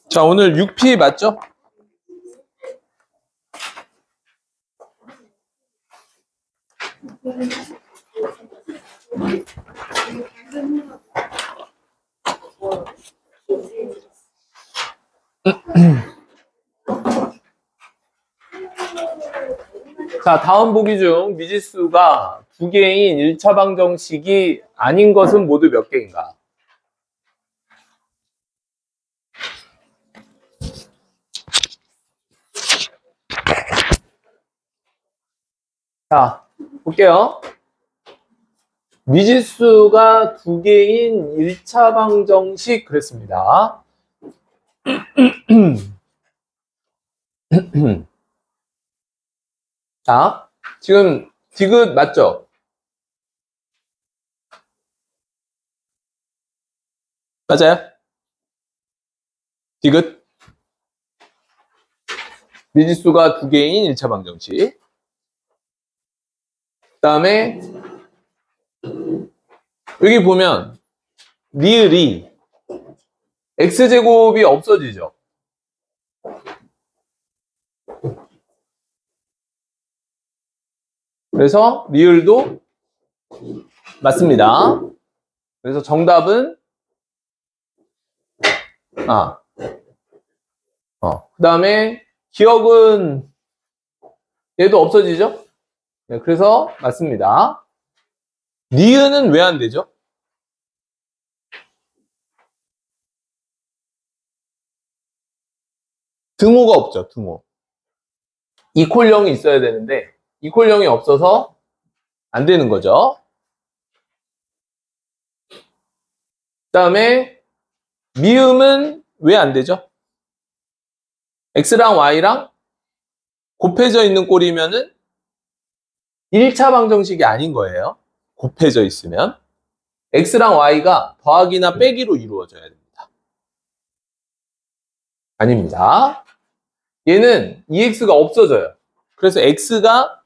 자, 오늘 6P 맞죠? 자, 다음 보기 중 미지수가 두 개인 1차 방정식이 아닌 것은 모두 몇 개인가? 자, 볼게요. 미지수가 두 개인 1차 방정식 그랬습니다. 자, 지금 디귿 맞죠? 맞아요? 디귿 미지수가 두 개인 1차 방정식. 그 다음에 여기 보면 리을이 x제곱이 없어지죠. 그래서 리을도 맞습니다. 그래서 정답은 그 다음에 기억은 얘도 없어지죠. 네, 그래서 맞습니다. 니은은 왜 안 되죠? 등호가 없죠. 등호. 이퀄0이 있어야 되는데 이퀄0이 없어서 안 되는 거죠. 그 다음에 미음은 왜 안 되죠? x랑 y랑 곱해져 있는 꼴이면은 1차 방정식이 아닌 거예요. 곱해져 있으면 x랑 y가 더하기나 빼기로 이루어져야 됩니다. 아닙니다. 얘는 2x가 없어져요. 그래서 x가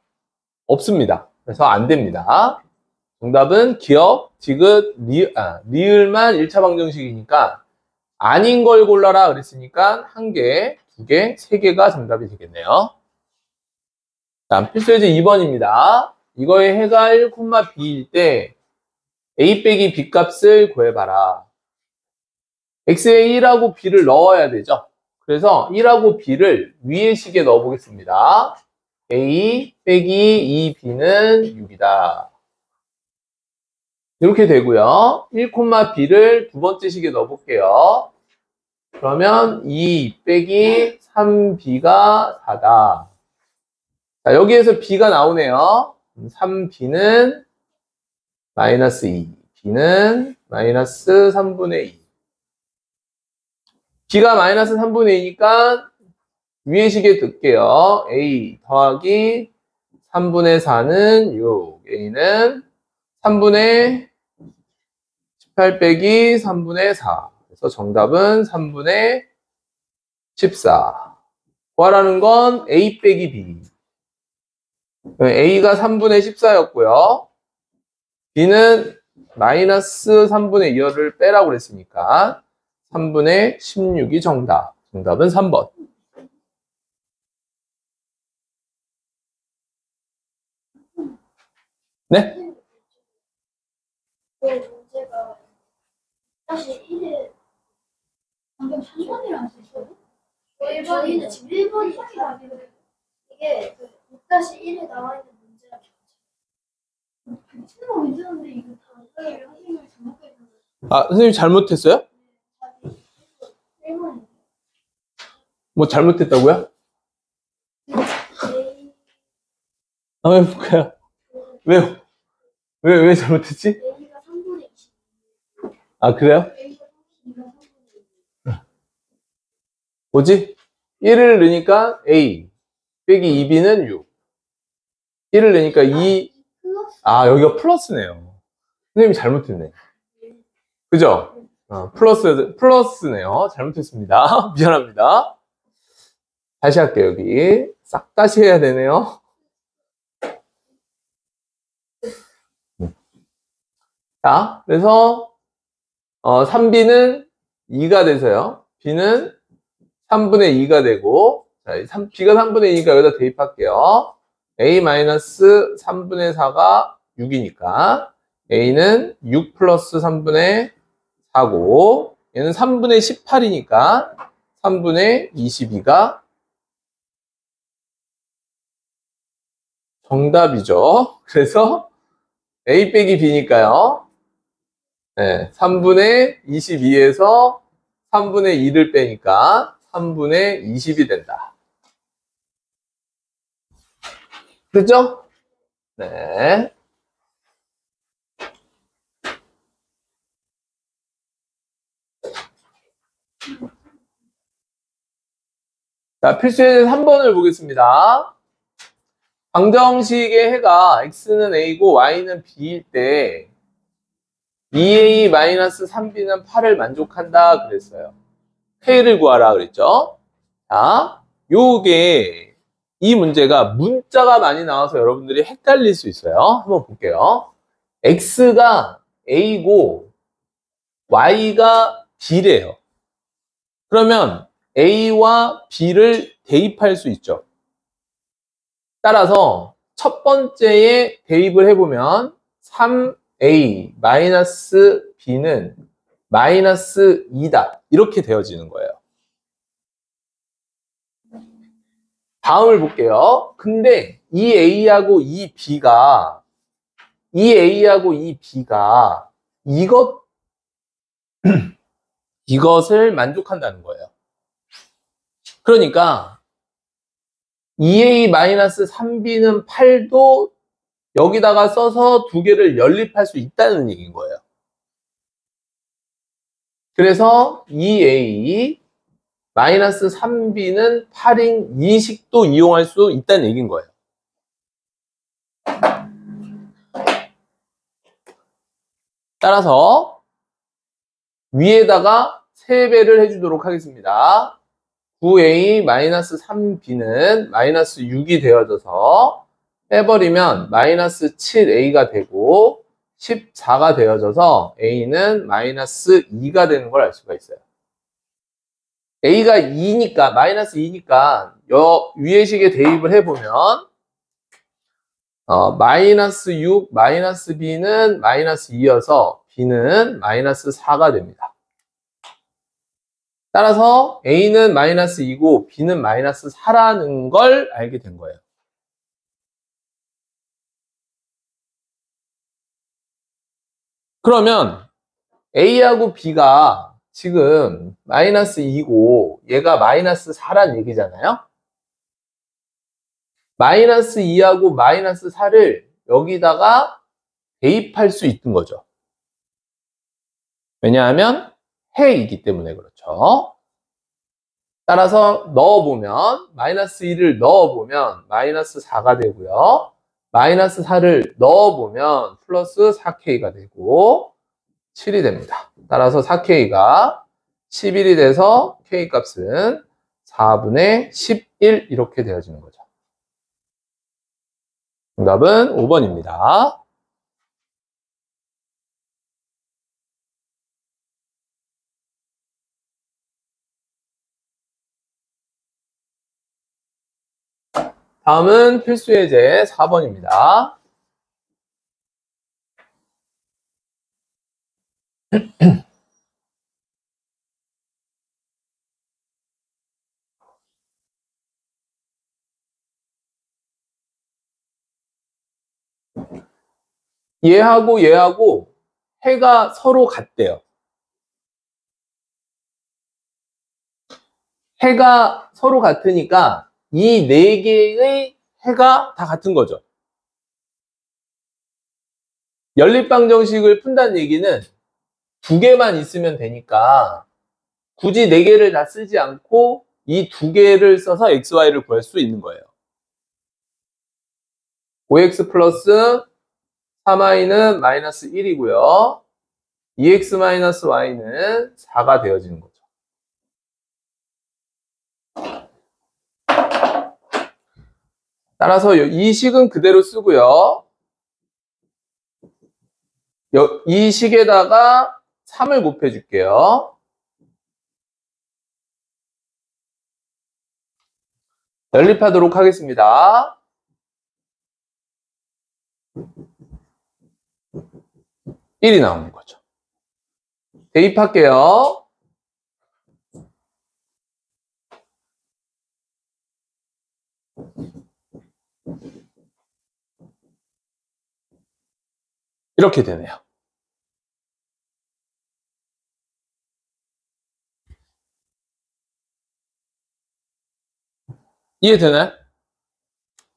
없습니다. 그래서 안 됩니다. 정답은 기억, 디귿, 리을만 1차 방정식이니까 아닌 걸 골라라 그랬으니까 1개, 2개, 3개가 정답이 되겠네요. 다음 필수예제 2번입니다. 이거의 해가 1,b일 때 a 빼기 b 값을 구해봐라. x에 1하고 b를 넣어야 되죠. 그래서 1하고 b를 위의 식에 넣어 보겠습니다. a 빼기 2b는 6이다. 이렇게 되고요. 1,b를 두 번째 식에 넣어 볼게요. 그러면 2 빼기 3b가 4다. 자, 여기에서 b가 나오네요. 3b는 마이너스 2, b는 마이너스 3분의 2. b가 마이너스 3분의 2니까 위의 식에 넣을게요. a 더하기 3분의 4는 6. a는 3분의 18 빼기 3분의 4. 그래서 정답은 3분의 14. 구하라는 건 a 빼기 b. a가 3분의 14였고요. b는 마이너스 3분의 2를 빼라고 그랬으니까 3분의 16이 정답. 정답은 3번. 네? 문제가 다시 1에 방금 3번이랑 했어요? 1번이는 지금 1번이 이게 6-1에 나와 있는 문제랑 생각 괜찮은데 이거 다 선생님이 잘못했어요. 아, 선생님이 잘못했어요? 1번이 뭐 잘못했다고요? 한번 해볼까요? 왜요? 왜 잘못했지? A가 3분의 20. 아, 그래요? A가 3분의 뭐지? 1을 넣으니까 A 빼기 2b는 6. 1을 넣으니까 2 플러스 아, 여기가 플러스네요. 선생님이 잘못했네. 그죠? 플러스네요. 잘못했습니다. 미안합니다. 다시 할게요, 여기. 싹 다시 해야 되네요. 자, 그래서, 3b는 2가 돼서요. b는 3분의 2가 되고, 자, b가 3분의 2니까 여기다 대입할게요. a-3분의 4가 6이니까, a는 6 플러스 3분의 4고, 얘는 3분의 18이니까, 3분의 22가 정답이죠. 그래서 a 빼기 b니까요. 네, 3분의 22에서 3분의 2를 빼니까 3분의 20이 된다. 그렇죠? 네. 자, 필수의 3번을 보겠습니다. 방정식의 해가 x는 a고 y는 b일 때 2a-3b는 8을 만족한다 그랬어요. k를 구하라 그랬죠. 자, 요게 이 문제가 문자가 많이 나와서 여러분들이 헷갈릴 수 있어요. 한번 볼게요. x가 a고 y가 b래요. 그러면 a와 b를 대입할 수 있죠. 따라서 첫 번째에 대입을 해보면 3a-b는 마이너스 2다. 이렇게 되어지는 거예요. 다음을 볼게요. 근데 이 a하고 이 b가 이것을 만족한다는 거예요. 그러니까 2a-3b는 8도 여기다가 써서 두 개를 연립할 수 있다는 얘기인 거예요. 그래서 2a-3b는 8인 이식도 이용할 수 있다는 얘기인 거예요. 따라서 위에다가 3배를 해주도록 하겠습니다. 9a-3b는 마이너스 6이 되어져서 빼버리면 마이너스 7a가 되고 14가 되어져서 a는 마이너스 2가 되는 걸 알 수가 있어요. a가 2니까 마이너스 2니까 위의 식에 대입을 해보면 마이너스 6 마이너스 b는 마이너스 2여서 b는 마이너스 4가 됩니다. 따라서 a는 마이너스 2고 b는 마이너스 4라는 걸 알게 된 거예요. 그러면 a하고 b가 지금 마이너스 2고 얘가 마이너스 4란 얘기잖아요. 마이너스 2하고 마이너스 4를 여기다가 대입할 수 있는 거죠. 왜냐하면 해이기 때문에 그렇죠. 따라서 넣어보면 마이너스 2를 넣어보면 마이너스 4가 되고요. 마이너스 4를 넣어보면 플러스 4k가 되고 7이 됩니다. 따라서 4k가 11이 돼서 k 값은 4분의 11 이렇게 되어지는 거죠. 정답은 5번입니다. 다음은 필수예제 4번입니다. 얘하고 해가 서로 같대요. 해가 서로 같으니까 이 네 개의 해가 다 같은 거죠. 연립방정식을 푼다는 얘기는 두 개만 있으면 되니까 굳이 네 개를 다 쓰지 않고 이 두 개를 써서 xy를 구할 수 있는 거예요. 5x 플러스 3i는 마이너스 1이고요. 2x-y는 4가 되어지는 거죠. 따라서 이 식은 그대로 쓰고요. 이 식에다가 3을 곱해줄게요. 연립하도록 하겠습니다. 1이 나오는 거죠. 대입할게요. 이렇게 되네요. 이해되나요?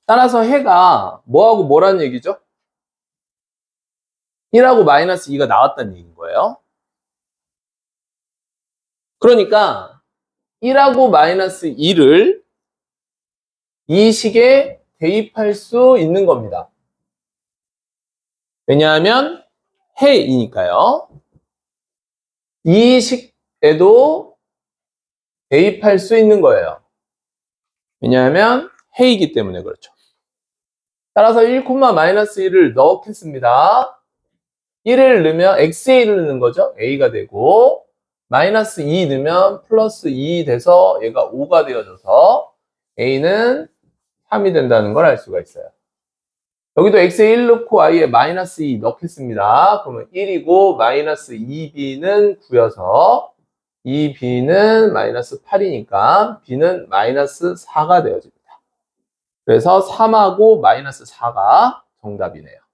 따라서 해가 뭐하고 뭐라는 얘기죠? 1하고 마이너스 2가 나왔다는 얘기인 거예요. 그러니까 1하고 마이너스 2를 이 식에 대입할 수 있는 겁니다. 왜냐하면 해이니까요. 이 식에도 대입할 수 있는 거예요. 왜냐하면 해이기 때문에 그렇죠. 따라서 1, 마이너스 1을 넣겠습니다. 1을 넣으면 xa를 넣는 거죠. a가 되고 마이너스 2 넣으면 플러스 2 돼서 얘가 5가 되어져서 a는 3이 된다는 걸 알 수가 있어요. 여기도 x에 1 넣고 y에 마이너스 2 넣겠습니다. 그러면 1이고 마이너스 2b는 9여서 2b는 마이너스 8이니까 b는 마이너스 4가 되어집니다. 그래서 3하고 마이너스 4가 정답이네요.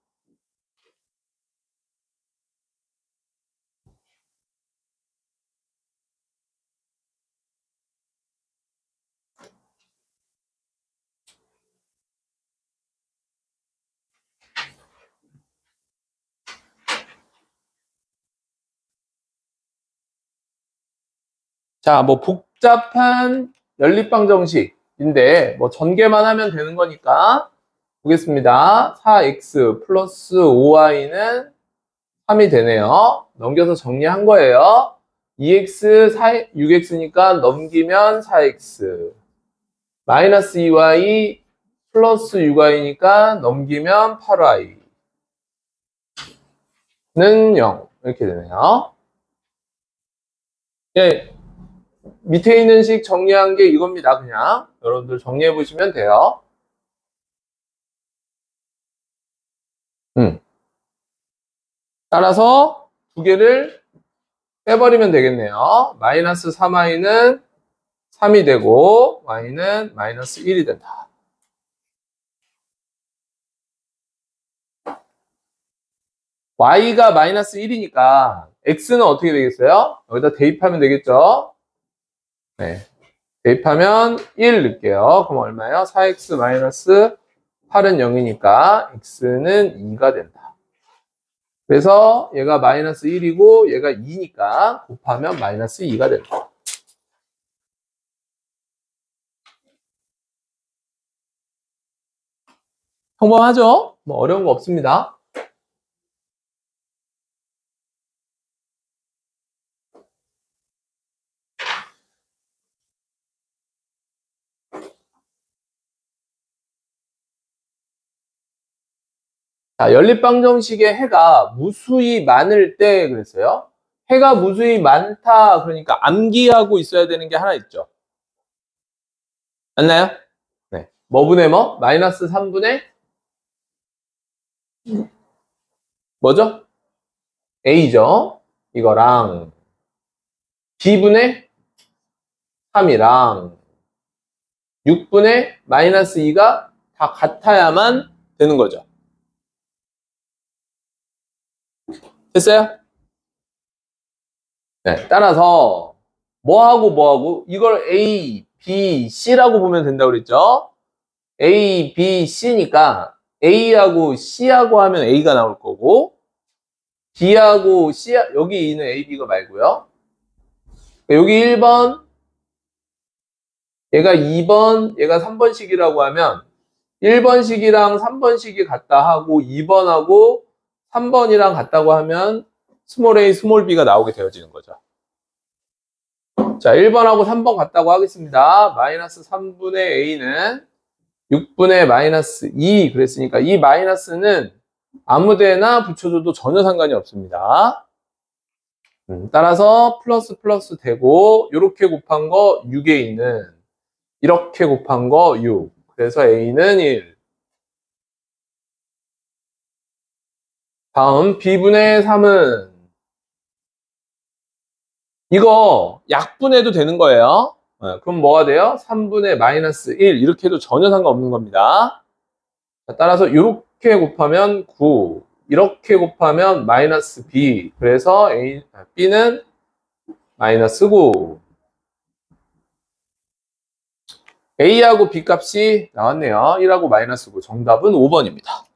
자, 뭐 복잡한 연립방정식인데 뭐 전개만 하면 되는 거니까 보겠습니다. 4x 플러스 5y는 3이 되네요. 넘겨서 정리한 거예요. 2x, 6x니까 넘기면 4x 마이너스 2y 플러스 6y니까 넘기면 8y는 0 이렇게 되네요. 예, 밑에 있는 식 정리한 게 이겁니다. 그냥 여러분들 정리해 보시면 돼요. 따라서 두 개를 빼버리면 되겠네요. 마이너스 3y는 3이 되고 y는 마이너스 1이 된다. y가 마이너스 1이니까 x는 어떻게 되겠어요? 여기다 대입하면 되겠죠? 네. 대입하면 1 넣을게요. 그럼 얼마예요? 4x 마이너스 8은 0이니까 x는 2가 된다. 그래서 얘가 마이너스 1이고 얘가 2니까 곱하면 마이너스 2가 된다. 평범하죠? 뭐 어려운 거 없습니다. 자, 연립방정식의 해가 무수히 많을 때 그랬어요. 해가 무수히 많다 그러니까 암기하고 있어야 되는 게 하나 있죠. 맞나요? 네. 뭐분의 뭐? 마이너스 3분의 뭐죠? a죠. 이거랑 b분의 3이랑 6분의 마이너스 2가 다 같아야만 되는 거죠. 됐어요? 네. 따라서 뭐하고 이걸 A, B, C라고 보면 된다고 그랬죠? A, B, C니까 A하고 C하고 하면 A가 나올 거고 B하고 C, 여기 있는 A, B가 말고요. 여기 1번, 얘가 2번, 얘가 3번식이라고 하면 1번식이랑 3번식이 같다 하고 2번하고 3번이랑 같다고 하면 스몰 a, 스몰 b가 나오게 되어지는 거죠. 자, 1번하고 3번 같다고 하겠습니다. 마이너스 3분의 a는 6분의 마이너스 2 그랬으니까 이 마이너스는 아무 데나 붙여줘도 전혀 상관이 없습니다. 따라서 플러스 플러스 되고 이렇게 곱한 거 6a는 이렇게 곱한 거 6. 그래서 a는 1. 다음 b분의 3은 이거 약분해도 되는 거예요. 그럼 뭐가 돼요? 3분의 마이너스 1 이렇게 해도 전혀 상관없는 겁니다. 따라서 이렇게 곱하면 9 이렇게 곱하면 마이너스 b 그래서 b는 마이너스 9 a하고 b 값이 나왔네요. 1하고 마이너스 9 정답은 5번입니다.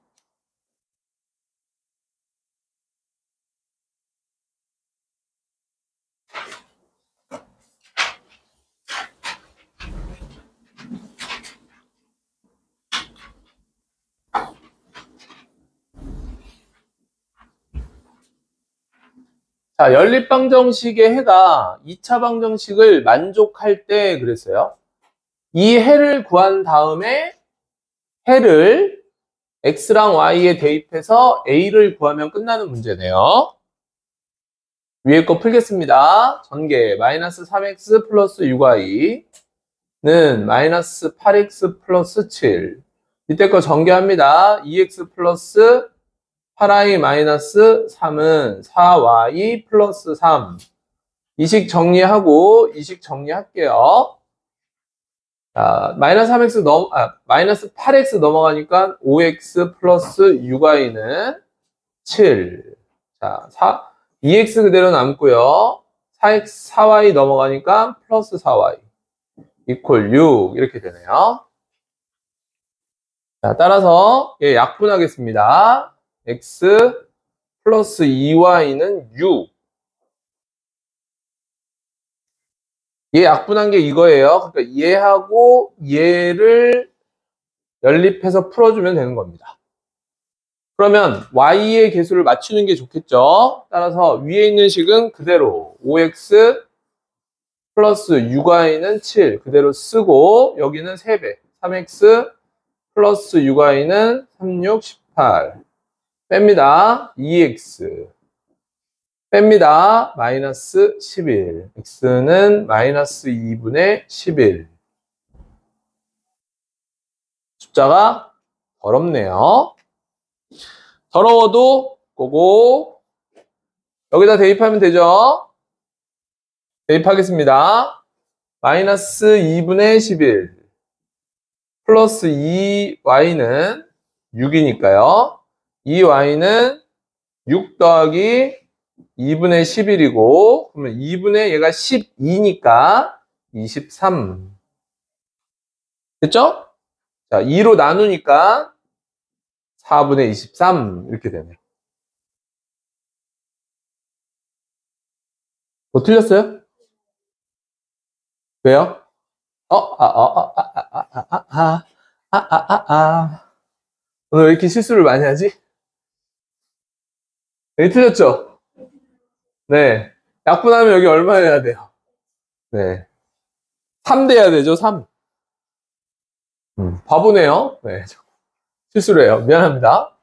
자, 연립방정식의 해가 2차 방정식을 만족할 때 그랬어요. 이 해를 구한 다음에 해를 x랑 y에 대입해서 a를 구하면 끝나는 문제네요. 위에 거 풀겠습니다. 전개 마이너스 3x 플러스 6y는 마이너스 8x 플러스 7 이때 거 전개합니다. 2x 플러스 8y 마이너스 3은 4y 플러스 3 이식 정리하고 이식 정리할게요. 자, 마이너스 8x 넘어가니까 5x 플러스 6y는 7. 자, 2x 그대로 남고요. 4y 넘어가니까 플러스 4y 이퀄 6 이렇게 되네요. 자, 따라서 얘 약분하겠습니다. x 플러스 2y는 6. 얘 약분한 게 이거예요. 그러니까 얘하고 얘를 연립해서 풀어주면 되는 겁니다. 그러면 y의 개수를 맞추는 게 좋겠죠. 따라서 위에 있는 식은 그대로 5x 플러스 6y는 7 그대로 쓰고 여기는 3배 3x 플러스 6y는 3, 6, 18 뺍니다. 2x 뺍니다. 마이너스 11 x는 마이너스 2분의 11 숫자가 더럽네요. 더러워도 꼬고 여기다 대입하면 되죠. 대입하겠습니다. 마이너스 2분의 11 플러스 2y는 6이니까요. 2y는 6 더하기 2분의 11이고 그러면 2분의 얘가 12니까 23 됐죠? 자, 2로 나누니까 4분의 23 이렇게 되네요. 뭐 틀렸어요? 왜요? 오늘 왜 이렇게 실수를 많이 하지? 네, 틀렸죠? 네. 약분하면 여기 얼마 해야 돼요? 네. 3 돼야 되죠, 3. 바보네요. 네. 실수를 해요. 미안합니다.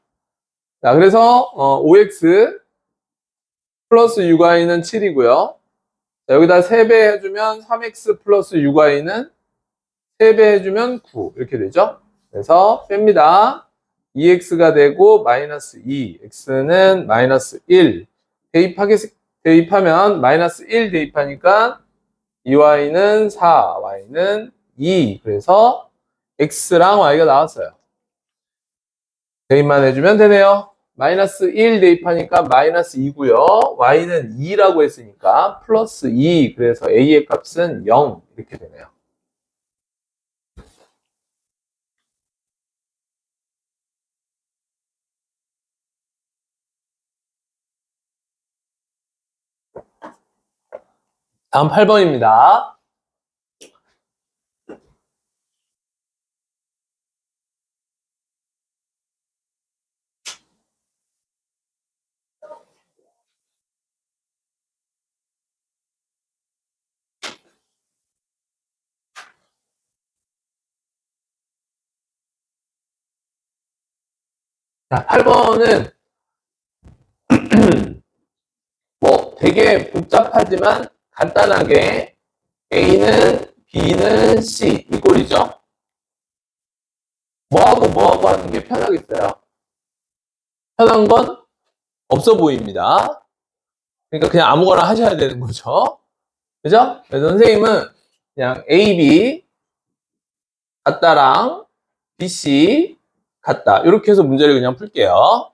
자, 그래서 5x 플러스 6y는 7이고요. 자, 여기다 3배 해주면 3x 플러스 6y는 3배 해주면 9 이렇게 되죠. 그래서 뺍니다. 2x가 되고 마이너스 2 x는 마이너스 1 대입하면 마이너스 1 대입하니까 2y는 4 y는 2 그래서 x랑 y가 나왔어요. 대입만 해주면 되네요. 마이너스 1 대입하니까 마이너스 2고요. y는 2라고 했으니까 플러스 2 그래서 a의 값은 0 이렇게 되네요. 다음 8번입니다. 자, 8번은 뭐 되게 복잡하지만 간단하게 A는 B는 C 이 꼴이죠. 뭐하고 하는 게 편하겠어요? 편한 건 없어 보입니다. 그러니까 그냥 아무거나 하셔야 되는 거죠. 그죠? 그래서 선생님은 그냥 A, B 같다랑 B, C 같다. 이렇게 해서 문제를 그냥 풀게요.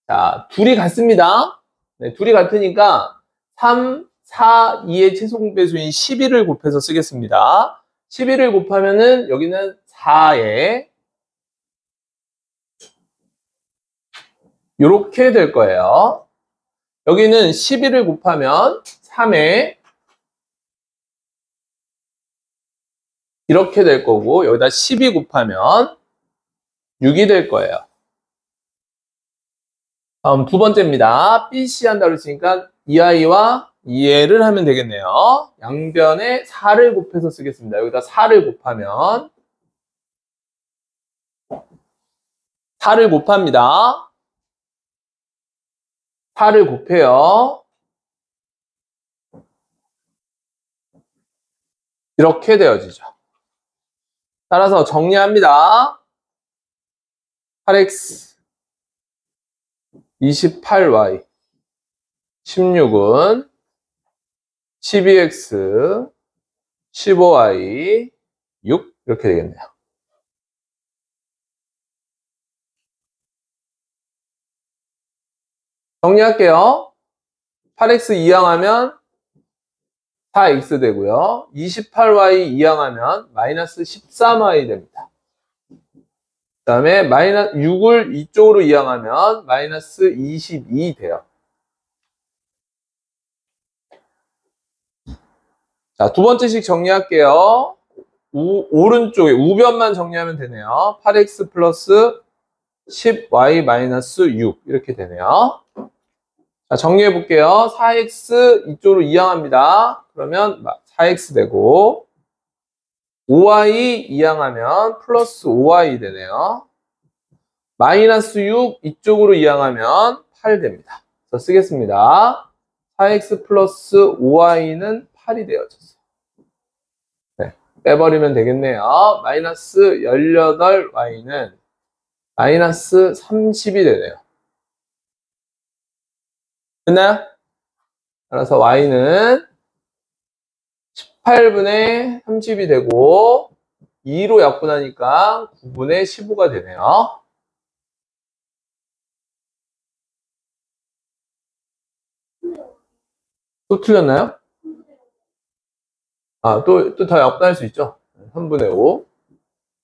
자, 둘이 같습니다. 네, 둘이 같으니까 3, 4, 2의 최소공배수인 11을 곱해서 쓰겠습니다. 11을 곱하면은 여기는 4에 이렇게 될 거예요. 여기는 11을 곱하면 3에 이렇게 될 거고 여기다 12 곱하면 6이 될 거예요. 다음 두 번째입니다. BC 한다고 했으니까 이 아이와 이 애를 하면 되겠네요. 양변에 4를 곱해서 쓰겠습니다. 여기다 4를 곱하면 4를 곱합니다. 4를 곱해요. 이렇게 되어지죠. 따라서 정리합니다. 8x 28y 16은 12x 15y 6 이렇게 되겠네요. 정리할게요. 8x 이항하면 4x 되고요. 28y 이항하면 마이너스 13y 됩니다. 그 다음에 마이너스 6을 이쪽으로 이항하면 마이너스 22 돼요. 자, 두 번째씩 정리할게요. 오른쪽에 우변만 정리하면 되네요. 8x 플러스 10y 마이너스 6 이렇게 되네요. 자, 정리해 볼게요. 4x 이쪽으로 이항합니다. 그러면 4x 되고 5y 이항하면 플러스 5y 되네요. 마이너스 6 이쪽으로 이항하면 8 됩니다. 그래서 쓰겠습니다. 4x 플러스 5y는 8이 되어졌어요. 네, 빼버리면 되겠네요. 마이너스 18y는 마이너스 30이 되네요. 됐나요? 따라서 y는 18분의 30이 되고 2로 약분하니까 9분의 15가 되네요. 또 틀렸나요? 아, 또 더 약분할 수 있죠. 3분의 5.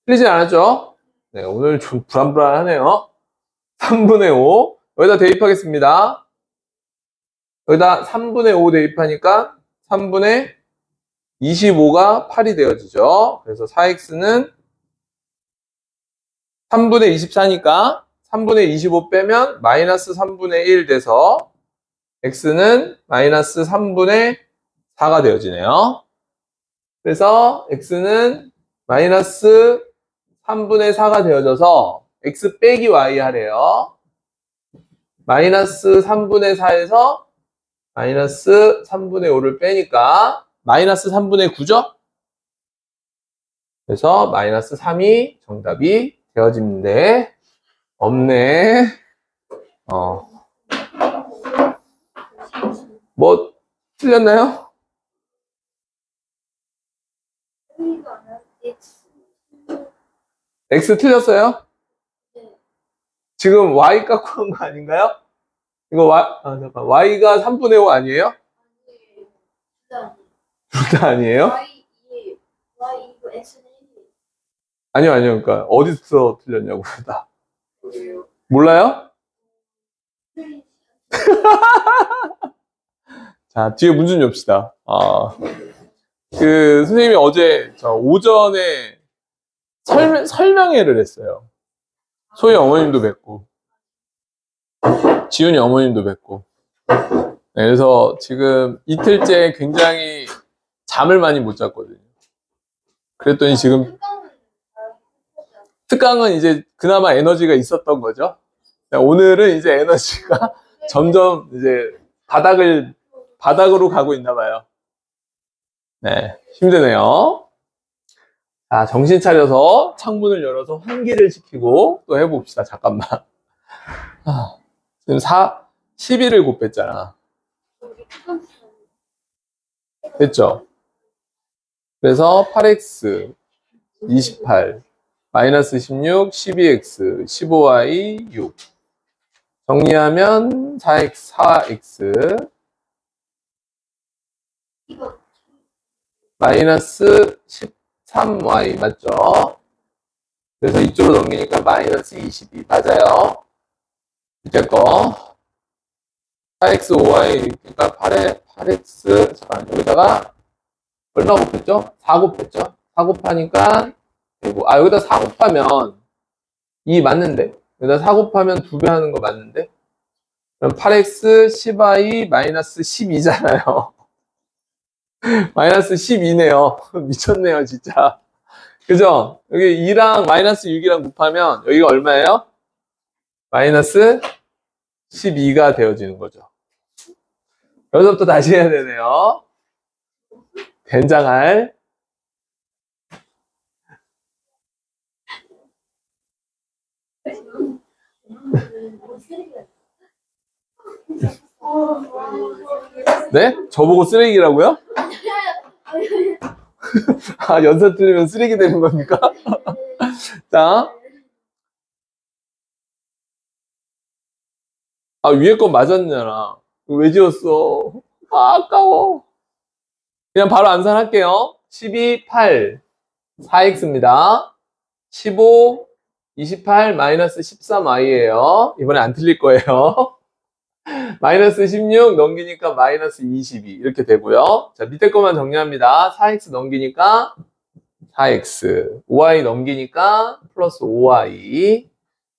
틀리진 않았죠? 네, 오늘 좀 불안불안하네요. 3분의 5. 여기다 대입하겠습니다. 여기다 3분의 5 대입하니까 3분의 25가 8이 되어지죠. 그래서 4x는 3분의 24니까 3분의 25 빼면 마이너스 3분의 1 돼서 x는 마이너스 3분의 4가 되어지네요. 그래서 x는 마이너스 3분의 4가 되어져서 x 빼기 y 하래요. 마이너스 3분의 4에서 마이너스 3분의 5를 빼니까 마이너스 3분의 9죠? 그래서 마이너스 3이 정답이 되어지는데 없네. 뭐 틀렸나요? X 틀렸어요? 지금 Y 갖고 한 거 아닌가요? 이거 잠깐. Y가 3분의 5 아니에요? 둘 다 아니에요? Y 이거 X는 1. 아니요. 그러니까 어디서 틀렸냐고요, 다. 몰라요? 자, 뒤에 문 좀 엽시다. 선생님이 어제 오전에 설명회를 했어요. 소희 어머님도 뵙고, 지훈이 어머님도 뵙고. 네, 그래서 지금 이틀째 굉장히 잠을 많이 못 잤거든요. 그랬더니 지금 특강은 이제 그나마 에너지가 있었던 거죠. 오늘은 이제 에너지가 점점 이제 바닥으로 가고 있나 봐요. 네, 힘드네요. 자, 정신 차려서 창문을 열어서 환기를 시키고 또 해봅시다. 잠깐만. 지금 11을 곱했잖아. 됐죠? 그래서 8x 28 마이너스 16 12x 15y 6 정리하면 4x 마이너스 13y 맞죠? 그래서 이쪽으로 넘기니까 마이너스 22 맞아요. 밑에 거 4x 5y 그러니까 8x 잠깐 여기다가 얼마 곱했죠? 4 곱했죠? 4 곱하니까 그리고 여기다 4 곱하면 2 맞는데 여기다 4 곱하면 2배 하는 거 맞는데 그럼 8x 10y 마이너스 12잖아요. 마이너스 12네요. 미쳤네요 진짜. 그죠? 여기 2랑 마이너스 6이랑 곱하면 여기가 얼마예요? 마이너스 12가 되어지는 거죠. 여기서부터 다시 해야 되네요. 된장알. 네? 저보고 쓰레기라고요? 연산 틀리면 쓰레기 되는 겁니까? 자. 위에 거 맞았잖아. 왜 지웠어? 아까워. 그냥 바로 암산할게요. 12, 8, 4x입니다. 15, 28, 마이너스 13y예요. 이번에 안 틀릴 거예요. 마이너스 16 넘기니까 마이너스 22 이렇게 되고요. 자, 밑에 것만 정리합니다. 4x 넘기니까 4x, 5y 넘기니까 플러스 5y, 그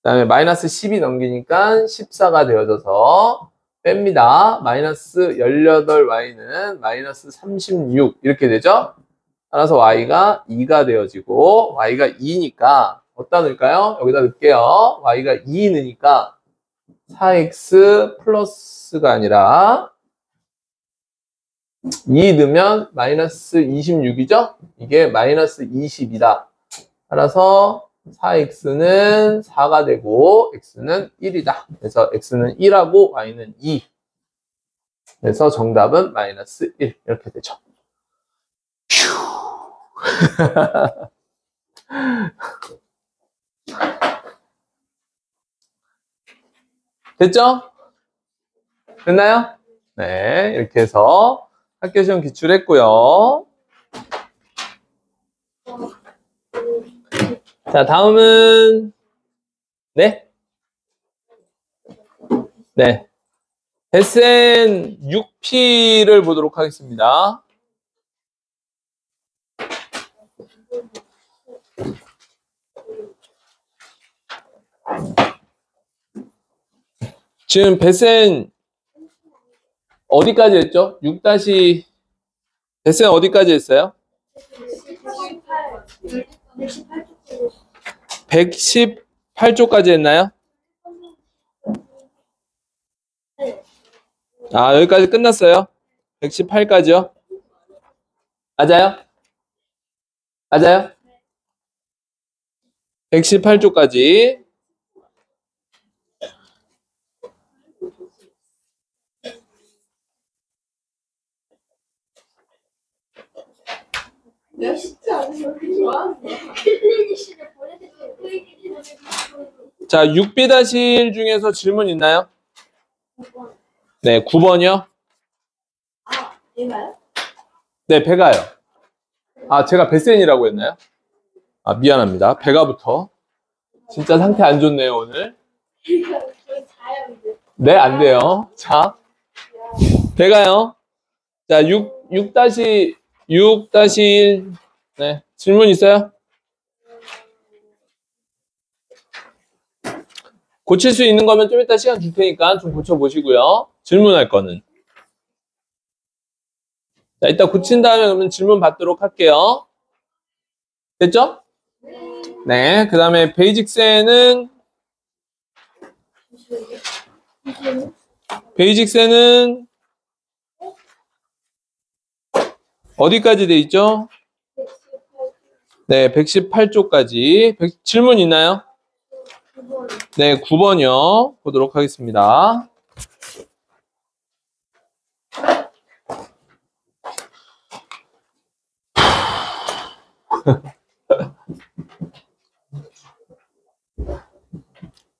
다음에 마이너스 12 넘기니까 14가 되어져서 뺍니다. 마이너스 18y는 마이너스 36 이렇게 되죠. 따라서 y가 2가 되어지고 y가 2니까 어디다 넣을까요? 여기다 넣을게요. y가 2 넣으니까 4x 플러스가 아니라 2 넣으면 마이너스 26이죠? 이게 마이너스 20이다. 따라서 4x는 4가 되고 x는 1이다. 그래서 x는 1하고 y는 2. 그래서 정답은 마이너스 1 이렇게 되죠. 됐죠? 됐나요? 네, 이렇게 해서 학교 시험 기출했고요. 자, 다음은 네? 네. SN 6P를 보도록 하겠습니다. 지금 배센 어디까지 했죠? 6- 배센 어디까지 했어요? 118쪽까지 했나요? 여기까지 끝났어요. 118까지요? 맞아요? 맞아요? 118쪽까지. 쉽지 않아요. 자, 6B-1 중에서 질문 있나요? 네, 9번이요? 배가요? 네, 배가요. 제가 배센이라고 했나요? 미안합니다. 배가부터. 진짜 상태 안 좋네요, 오늘. 네, 안 돼요. 자, 배가요. 자, 6-1. 네, 질문 있어요? 고칠 수 있는 거면 좀 이따 시간 줄 테니까 좀 고쳐보시고요. 질문할 거는. 자, 이따 고친 다음에 그러면 질문 받도록 할게요. 됐죠? 네, 그 다음에 베이직세는 베이직 셀은 어디까지 돼 있죠? 네, 118쪽까지. 질문 있나요? 네, 9번이요. 보도록 하겠습니다.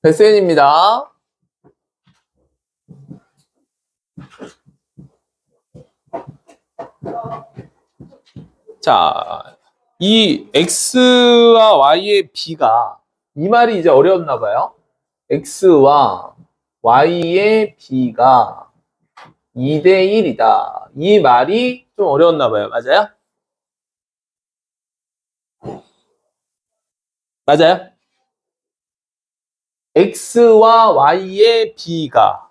베센입니다. 자, 이 x와 y의 b가 이 말이 이제 어려웠나 봐요. x와 y의 b가 2대 1이다. 이 말이 좀 어려웠나 봐요. 맞아요? 맞아요? x와 y의 b가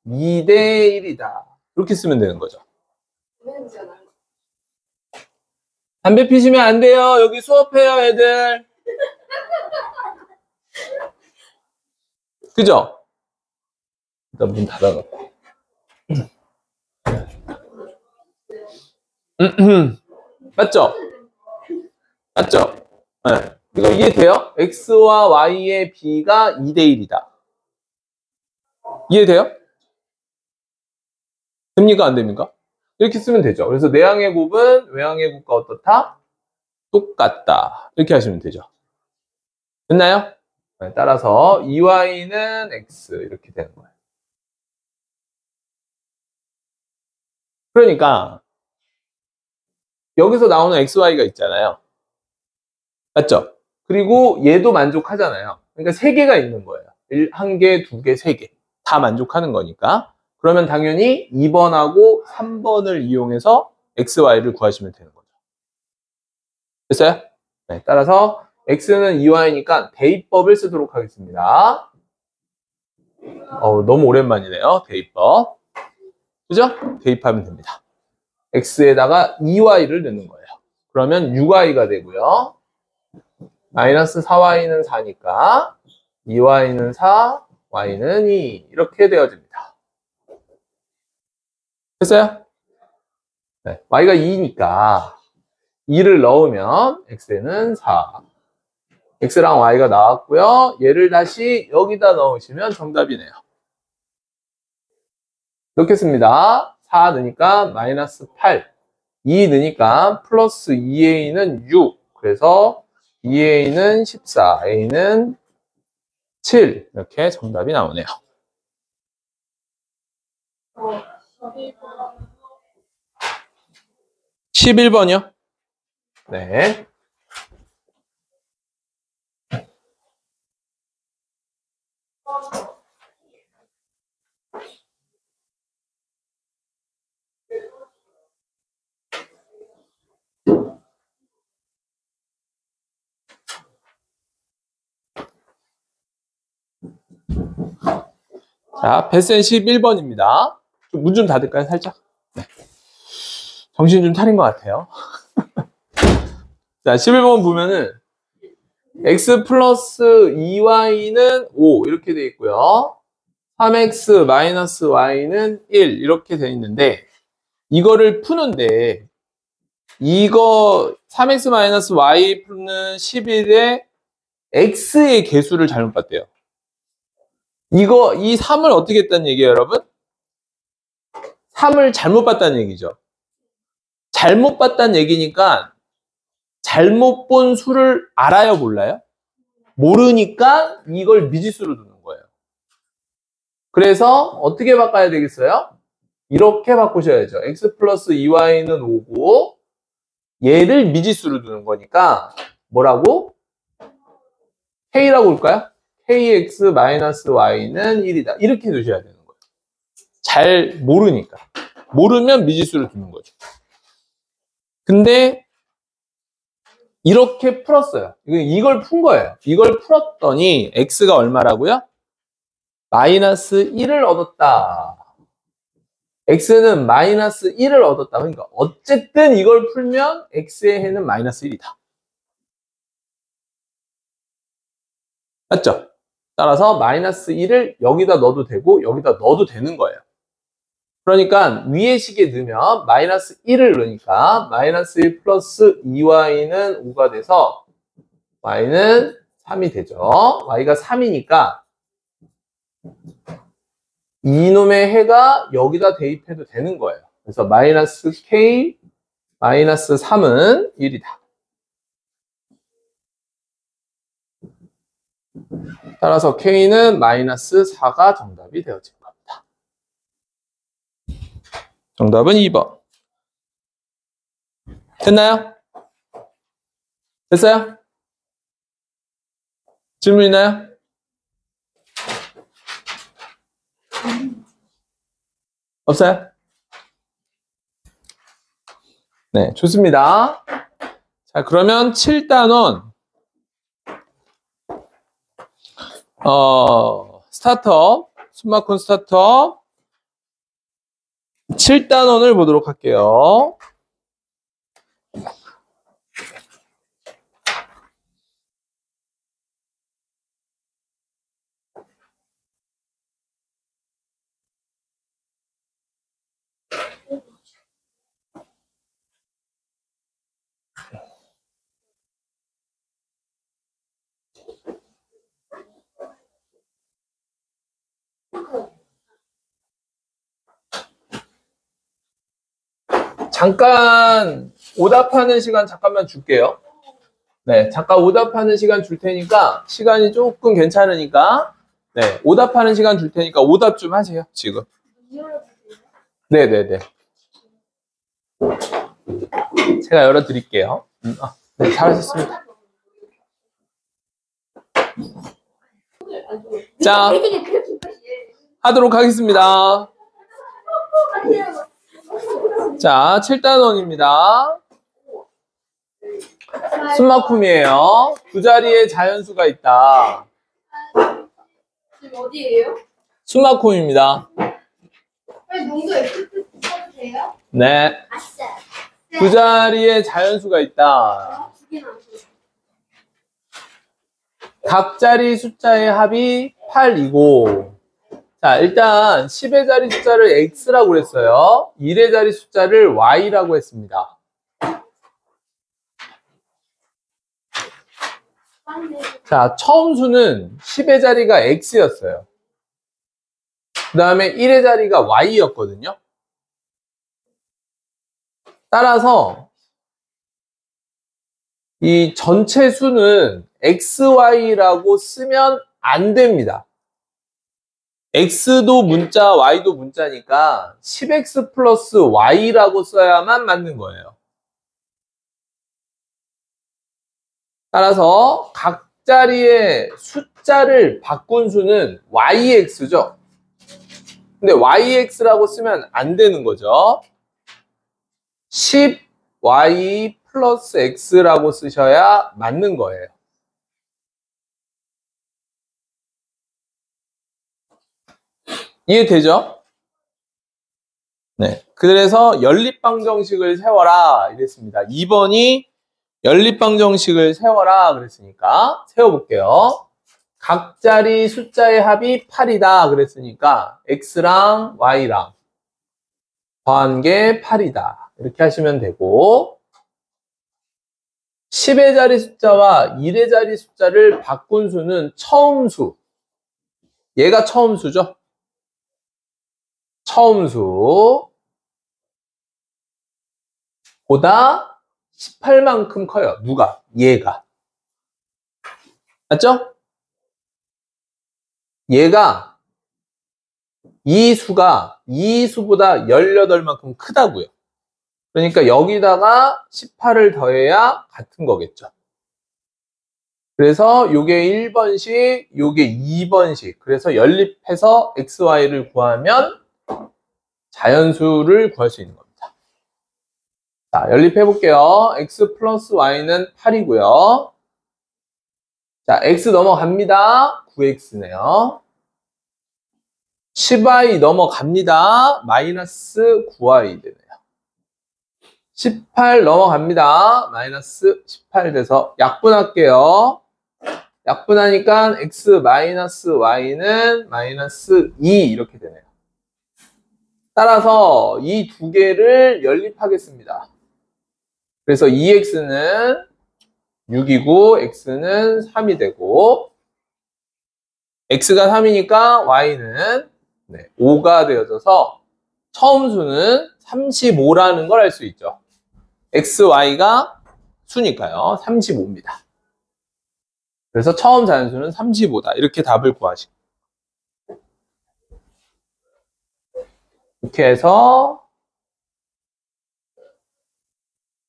2대 1이다. 이렇게 쓰면 되는 거죠. 담배 피시면 안 돼요. 여기 수업해요, 애들. 그죠? 일단 문 닫아놓고. 맞죠? 맞죠? 네. 이거 이해돼요? x와 y의 b가 2대 1이다. 이해돼요? 됩니까? 안 됩니까? 이렇게 쓰면 되죠. 그래서 내항의 곱은 외항의 곱과 어떻다? 똑같다. 이렇게 하시면 되죠. 됐나요? 네, 따라서 2y는 x 이렇게 되는 거예요. 그러니까 여기서 나오는 xy가 있잖아요. 맞죠? 그리고 얘도 만족하잖아요. 그러니까 3개가 있는 거예요. 1개, 2개, 3개. 다 만족하는 거니까. 그러면 당연히 2번하고 3번을 이용해서 xy를 구하시면 되는 거죠. 됐어요? 네, 따라서 x는 2y니까 대입법을 쓰도록 하겠습니다. 너무 오랜만이네요. 대입법. 그죠? 대입하면 됩니다. x에다가 2y를 넣는 거예요. 그러면 6y가 되고요. 마이너스 4y는 4니까 2y는 4, y는 2 이렇게 되어집니다. 됐어요? 네, y가 2니까 2를 넣으면 x에는 4. x랑 y가 나왔고요. 얘를 다시 여기다 넣으시면 정답이네요. 넣겠습니다. 4 넣으니까 마이너스 8. 2 넣으니까 플러스 2a는 6. 그래서 2a는 14, a는 7. 이렇게 정답이 나오네요. 11번이요? 네. 자, 베센 11번입니다. 문 좀 닫을까요, 살짝? 네. 정신 좀 차린 것 같아요. 자, 11번 보면은 x 플러스 2y는 5 이렇게 돼 있고요. 3x 마이너스 y는 1 이렇게 돼 있는데 이거를 푸는데 이거 3x 마이너스 y 푸는 11에 x의 개수를 잘못 봤대요. 이 3을 어떻게 했다는 얘기예요, 여러분? 3을 잘못 봤다는 얘기죠. 잘못 봤다는 얘기니까 잘못 본 수를 알아요, 몰라요? 모르니까 이걸 미지수로 두는 거예요. 그래서 어떻게 바꿔야 되겠어요? 이렇게 바꾸셔야죠. x 플러스 2y는 5고 얘를 미지수로 두는 거니까 뭐라고? k라고 볼까요? kx 마이너스 y는 1이다. 이렇게 두셔야 되는 거예요. 잘 모르니까. 모르면 미지수를 두는 거죠. 근데 이렇게 풀었어요. 이걸 푼 거예요. 이걸 풀었더니 x가 얼마라고요? 마이너스 1을 얻었다. x는 마이너스 1을 얻었다. 그러니까 어쨌든 이걸 풀면 x의 해는 마이너스 1이다. 맞죠? 따라서 마이너스 1을 여기다 넣어도 되고 여기다 넣어도 되는 거예요. 그러니까 위의 식에 넣으면 마이너스 1을 넣으니까 마이너스 1 플러스 2y는 5가 돼서 y는 3이 되죠. y가 3이니까 이놈의 해가 여기다 대입해도 되는 거예요. 그래서 마이너스 k 마이너스 3은 1이다. 따라서 k는 마이너스 4가 정답이 되어진 겁니다. 정답은 2번. 됐나요? 됐어요? 질문 있나요? 없어요? 네, 좋습니다. 자, 그러면 7단원 스타트업, 숨막힌 스타트업 7단원을 보도록 할게요. 잠깐 오답하는 시간 잠깐만 줄게요. 네, 잠깐 오답하는 시간 줄 테니까 시간이 조금 괜찮으니까 네, 오답하는 시간 줄 테니까 오답 좀 하세요, 지금. 네네네. 제가 열어드릴게요. 네, 잘하셨습니다. 자, 하도록 하겠습니다. 자, 7단원입니다. 숨막힘이에요. 두 자리의 자연수가 있다. 지금 어디예요? 숨막힘입니다. 농도 X 써도 돼요? 네. 아싸. 두 자리의 자연수가 있다. 각 자리 숫자의 합이 8이고, 자, 일단 10의 자리 숫자를 x라고 그랬어요. 1의 자리 숫자를 y라고 했습니다. 자, 처음 수는 10의 자리가 x였어요. 그 다음에 1의 자리가 y였거든요. 따라서 이 전체 수는 xy라고 쓰면 안 됩니다. x도 문자, y도 문자니까 10x 플러스 y라고 써야만 맞는 거예요. 따라서 각 자리의 숫자를 바꾼 수는 yx죠. 근데 yx라고 쓰면 안 되는 거죠. 10y 플러스 x라고 쓰셔야 맞는 거예요. 이해되죠? 네. 그래서 연립방정식을 세워라 이랬습니다. 2번이 연립방정식을 세워라 그랬으니까 세워볼게요. 각 자리 숫자의 합이 8이다 그랬으니까 x랑 y랑 더한 게 8이다. 이렇게 하시면 되고 10의 자리 숫자와 1의 자리 숫자를 바꾼 수는 처음 수. 얘가 처음 수죠? 처음 수 보다 18만큼 커요. 누가? 얘가. 맞죠? 얘가 이 수가 이 수보다 18만큼 크다고요. 그러니까 여기다가 18을 더해야 같은 거겠죠. 그래서 요게 1번식, 요게 2번식. 그래서 연립해서 xy를 구하면 자연수를 구할 수 있는 겁니다. 자, 연립해 볼게요. x 플러스 y는 8이고요. 자, x 넘어갑니다. 9x네요. 10y 넘어갑니다. 마이너스 9y 되네요. 18 넘어갑니다. 마이너스 18 돼서 약분할게요. 약분하니까 x 마이너스 y는 마이너스 2 이렇게 되네요. 따라서 이 두 개를 연립하겠습니다. 그래서 2x는 6이고 x는 3이 되고 x가 3이니까 y는 5가 되어져서 처음 수는 35라는 걸 알 수 있죠. x, y가 수니까요. 35입니다. 그래서 처음 자연수는 35다. 이렇게 답을 구하시고 이렇게 해서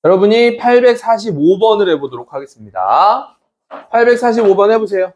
여러분이 845번을 해보도록 하겠습니다. 845번 해보세요.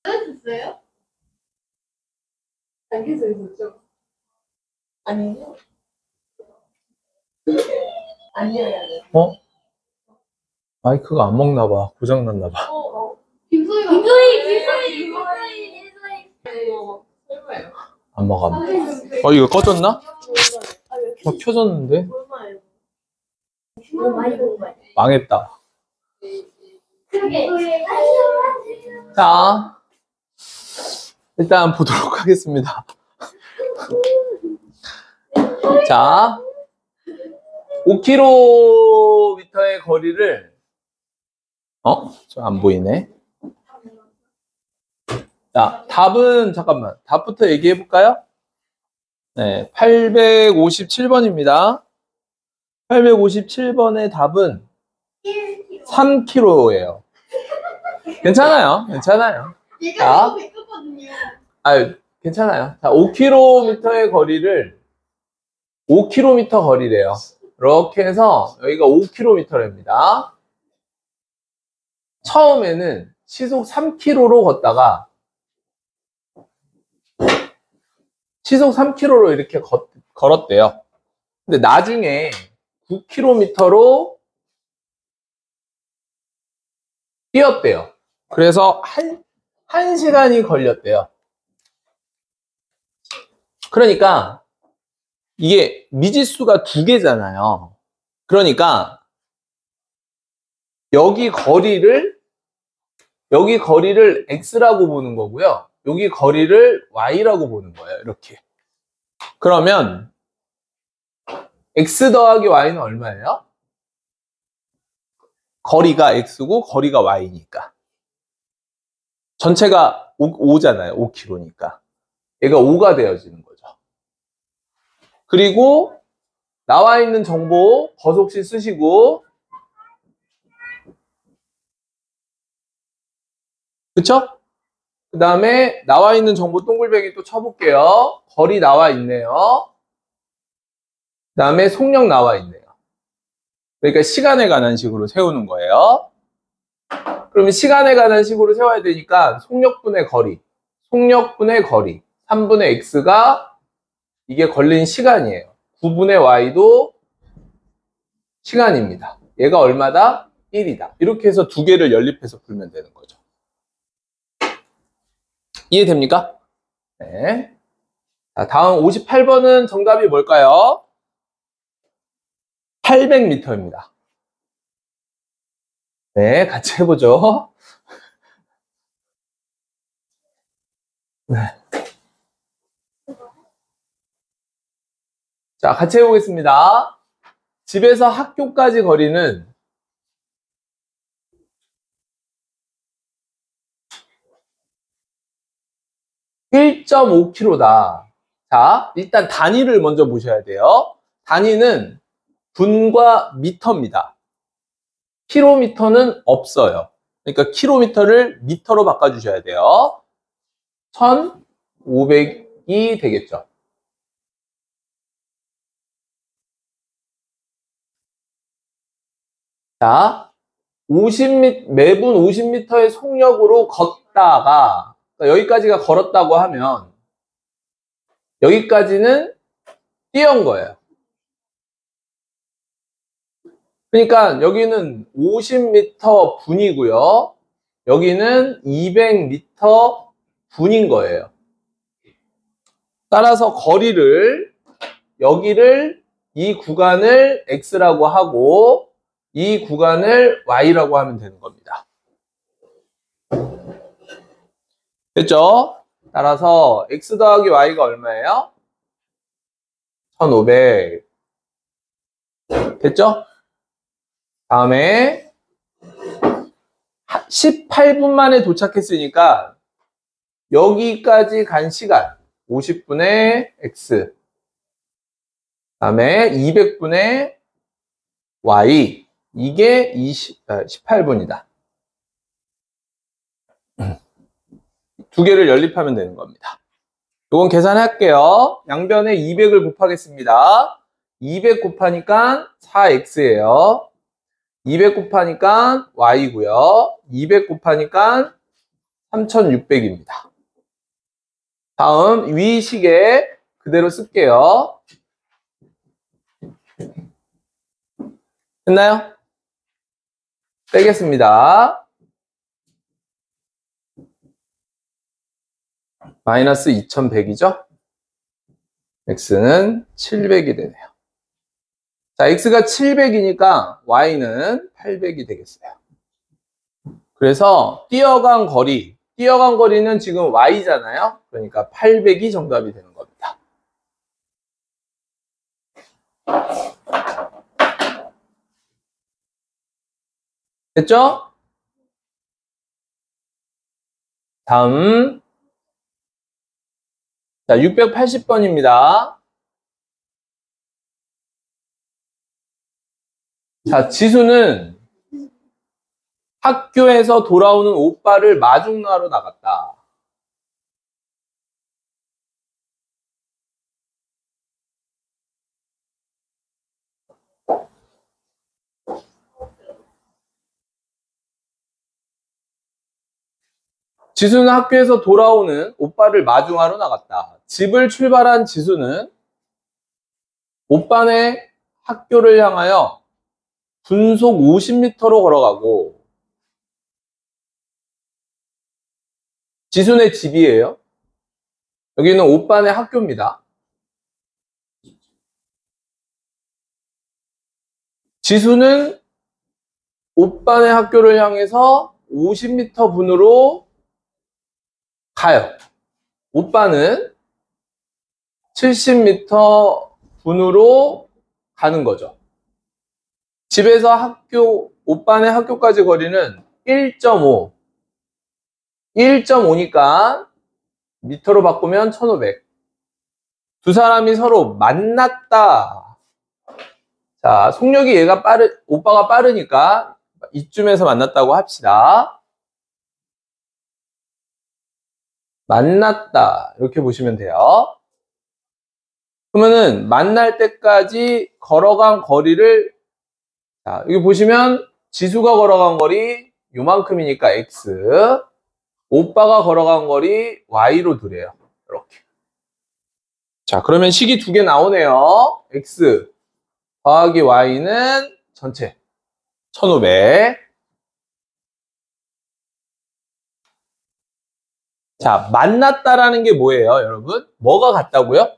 했어요? 안 계속 있었죠? 아니요. 아니에요. 어? 마이크가 안 먹나 봐. 고장 났나 봐. 김소희가 설마요? 안 먹어. 이거 꺼졌나? 켜졌는데? 망했다. 자, 일단 보도록 하겠습니다. 자, 5km의 거리를 좀 안 보이네. 자, 답은 잠깐만. 답부터 얘기해 볼까요? 네, 857번입니다. 857번의 답은 3km예요. 괜찮아요. 괜찮아요. 얘가 이거 바뀌었거든요. 괜찮아요. 자, 5km의 거리를 5km 거리래요. 이렇게 해서 여기가 5km랍니다. 처음에는 시속 3km로 걷다가 시속 3km로 이렇게 걸었대요. 근데 나중에 9km로 뛰었대요. 그래서 1시간이 걸렸대요. 그러니까 이게 미지수가 2개잖아요. 그러니까 여기 거리를 x라고 보는 거고요. 여기 거리를 y라고 보는 거예요. 이렇게. 그러면 x 더하기 y는 얼마예요? 거리가 x고 거리가 y니까. 전체가 5잖아요. 5km니까. 얘가 5가 되어지는 거죠. 그리고 나와 있는 정보 버속시 쓰시고, 그쵸? 그 다음에 나와 있는 정보 동글뱅이 또 쳐볼게요. 거리 나와 있네요. 그 다음에 속력 나와 있네요. 그러니까 시간에 관한 식으로 세우는 거예요. 그러면 시간에 관한 식으로 세워야 되니까 속력분의 거리, 3분의 x가 이게 걸린 시간이에요. 9분의 y도 시간입니다. 얘가 얼마다? 1이다. 이렇게 해서 두 개를 연립해서 풀면 되는 거죠. 이해됩니까? 네. 자, 다음 58번은 정답이 뭘까요? 800m입니다. 네, 같이 해보죠. 네. 자, 같이 해보겠습니다. 집에서 학교까지 거리는 1.5km다. 자, 일단 단위를 먼저 보셔야 돼요. 단위는 분과 미터입니다. 킬로미터는 없어요. 그러니까 킬로미터를 미터로 바꿔주셔야 돼요. 1,500이 되겠죠. 자, 매분 50m의 속력으로 걷다가, 그러니까 여기까지가 걸었다고 하면, 여기까지는 뛰어온 거예요. 그러니까 여기는 50m 분이고요. 여기는 200m 분인 거예요. 따라서 거리를, 여기를, 이 구간을 x라고 하고, 이 구간을 y라고 하면 되는 겁니다. 됐죠? 따라서 x 더하기 y가 얼마예요? 1500. 됐죠? 다음에 18분 만에 도착했으니까 여기까지 간 시간 50분의 x, 다음에 200분의 y, 이게 18분이다. 두 개를 연립하면 되는 겁니다. 이건 계산할게요. 양변에 200을 곱하겠습니다. 200 곱하니까 4x예요. 200 곱하니까 y고요. 200 곱하니까 3600입니다. 다음 위식에 그대로 쓸게요. 됐나요? 빼겠습니다. 마이너스 2100이죠? x는 700이 되네요. 자, x가 700이니까 y는 800이 되겠어요. 그래서 뛰어간 거리는 지금 y잖아요. 그러니까 800이 정답이 되는 겁니다. 됐죠? 다음, 자, 680번입니다. 자, 지수는 학교에서 돌아오는 오빠를 마중나러 나갔다. 지수는 학교에서 돌아오는 오빠를 마중하러 나갔다. 집을 출발한 지수는 오빠네 학교를 향하여 분속 50m로 걸어가고, 지수네 집이에요. 여기는 오빠네 학교입니다. 지수는 오빠네 학교를 향해서 50m 분으로 가요. 오빠는 70m 분으로 가는 거죠. 집에서 오빠네 학교까지 거리는 1.5. 1.5니까 미터로 바꾸면 1500. 두 사람이 서로 만났다. 자, 속력이 오빠가 빠르니까 이쯤에서 만났다고 합시다. 만났다. 이렇게 보시면 돼요. 그러면은 만날 때까지 걸어간 거리를, 자, 여기 보시면 지수가 걸어간 거리 요만큼이니까 x, 오빠가 걸어간 거리 y로 두래요. 이렇게. 자, 그러면 식이 두 개 나오네요. x 더하기 y는 전체 1500. 자, 만났다라는 게 뭐예요, 여러분? 뭐가 같다고요?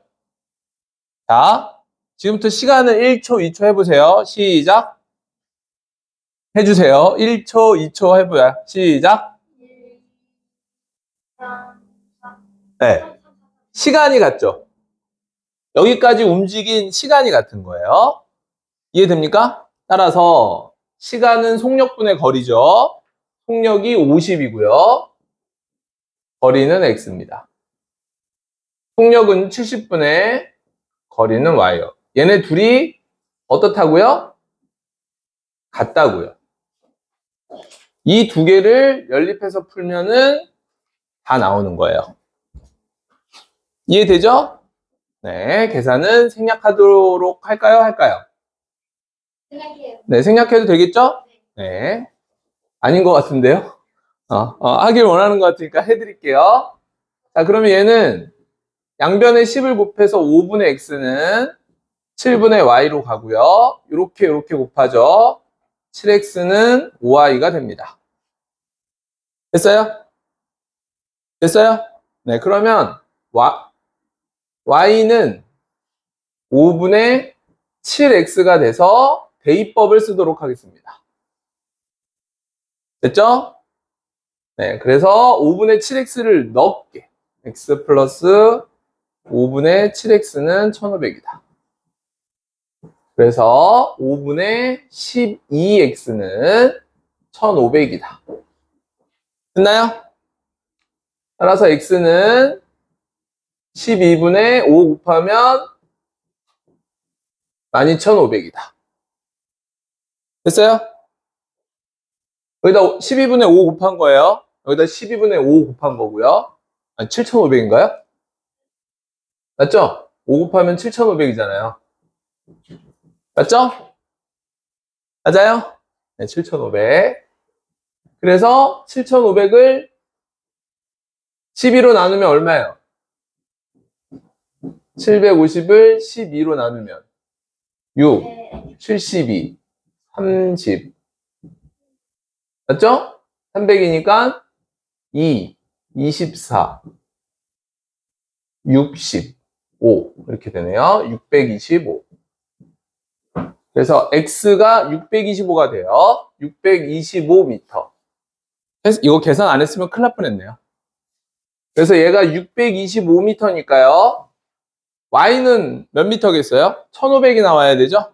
자, 지금부터 시간을 1초, 2초 해보세요. 시작. 해주세요. 1초, 2초 해보야. 시작. 네. 시간이 같죠? 여기까지 움직인 시간이 같은 거예요. 이해됩니까? 따라서 시간은 속력분의 거리죠. 속력이 50이고요. 거리는 x입니다. 속력은 70분의 거리는 y요. 얘네 둘이 어떻다고요? 같다고요. 이 두 개를 연립해서 풀면은 다 나오는 거예요. 이해되죠? 네, 계산은 생략하도록 할까요? 생각해요. 네, 생략해도 되겠죠? 네. 아닌 것 같은데요? 하길 원하는 것 같으니까 해드릴게요. 자, 그러면 얘는 양변에 10을 곱해서 5분의 x는 7분의 y로 가고요. 이렇게 곱하죠. 7x는 5y가 됩니다. 됐어요? 됐어요? 네, 그러면 y는 5분의 7x가 돼서 대입법을 쓰도록 하겠습니다. 됐죠? 네, 그래서 5분의 7x를 넣게. x 플러스 5분의 7x는 1500이다. 그래서 5분의 12x는 1500이다. 됐나요? 따라서 x는 12분의 5 곱하면 12500이다. 됐어요? 여기다 12분의 5 곱한 거예요. 여기다 12분의 5 곱한 거고요. 7500인가요? 맞죠? 5 곱하면 7500이잖아요. 맞죠? 맞아요? 네, 7500. 그래서 7500을 12로 나누면 얼마예요? 750을 12로 나누면 6, 72, 30. 맞죠? 300이니까 2, 24, 65 이렇게 되네요. 625. 그래서 x가 625가 돼요. 625m. 이거 계산 안 했으면 큰일 날 뻔했네요. 그래서 얘가 625m니까요. y는 몇 미터겠어요? 1500이 나와야 되죠?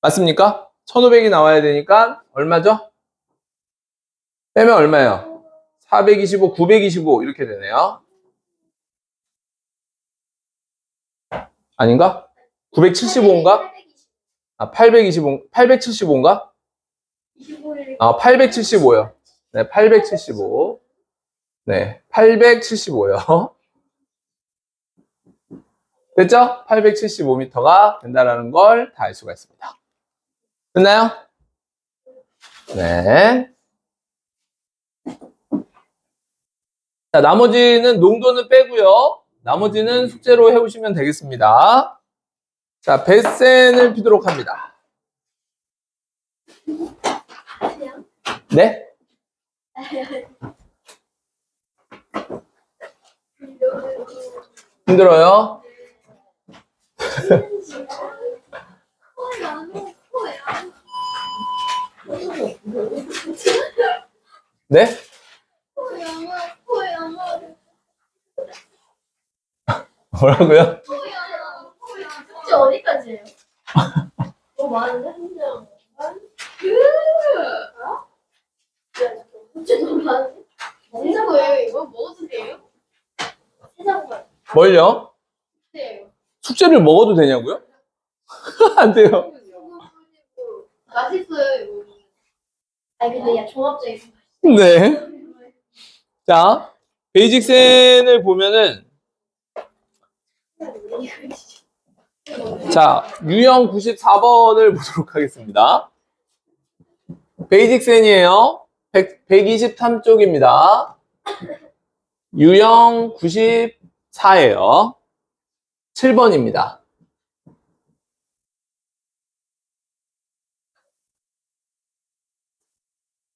맞습니까? 1500이 나와야 되니까 얼마죠? 빼면 얼마예요? 425, 925 이렇게 되네요. 아닌가? 975인가? 875인가? 875요. 네, 875. 네, 875요. 됐죠? 875m가 된다는 걸 다 알 수가 있습니다. 됐나요? 네. 자, 나머지는 농도는 빼고요. 나머지는 숙제로 해오시면 되겠습니다. 자, 벳센을 피도록 합니다. 네? 힘들어요? 네? 뭐라고요? 숙제 어디까지예요? 너무 많은데? 숙제 너무 많은데? 진짜 거예요 이거? 먹어도 돼요? 세상만. 뭘요? 네. 숙제를 먹어도 되냐고요? 안 돼요. 맛있어요 이거. 아니 근데 야 종합적인. 네. 자, 베이직센을 보면은 자, 유형 94번을 보도록 하겠습니다. 베이직센이에요. 123쪽입니다. 유형 94예요. 7번입니다.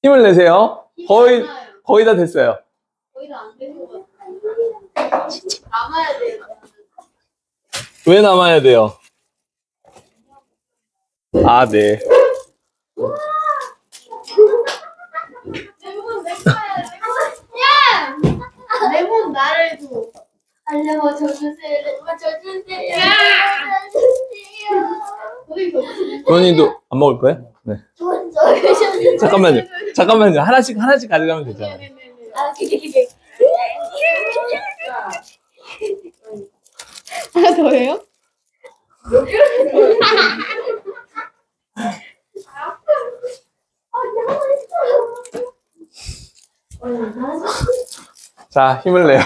힘을 내세요. 거의 다 됐어요. 거의 다 안 된 것 같아요. 남아야 돼요. 왜 남아야 돼요? 아, 네. 레몬 내 거야. 야! 레몬 나를 줘. 레몬 저 주세요. 레몬 저 주세요. 야! 도현이도 안 먹을 거예요? 네. 돈 줘요. 잠깐만요. 하나씩 가져가면 되잖아요. 아, 기계. 하나 더해요? 몇 개를 더해요? 자, 힘을 내요.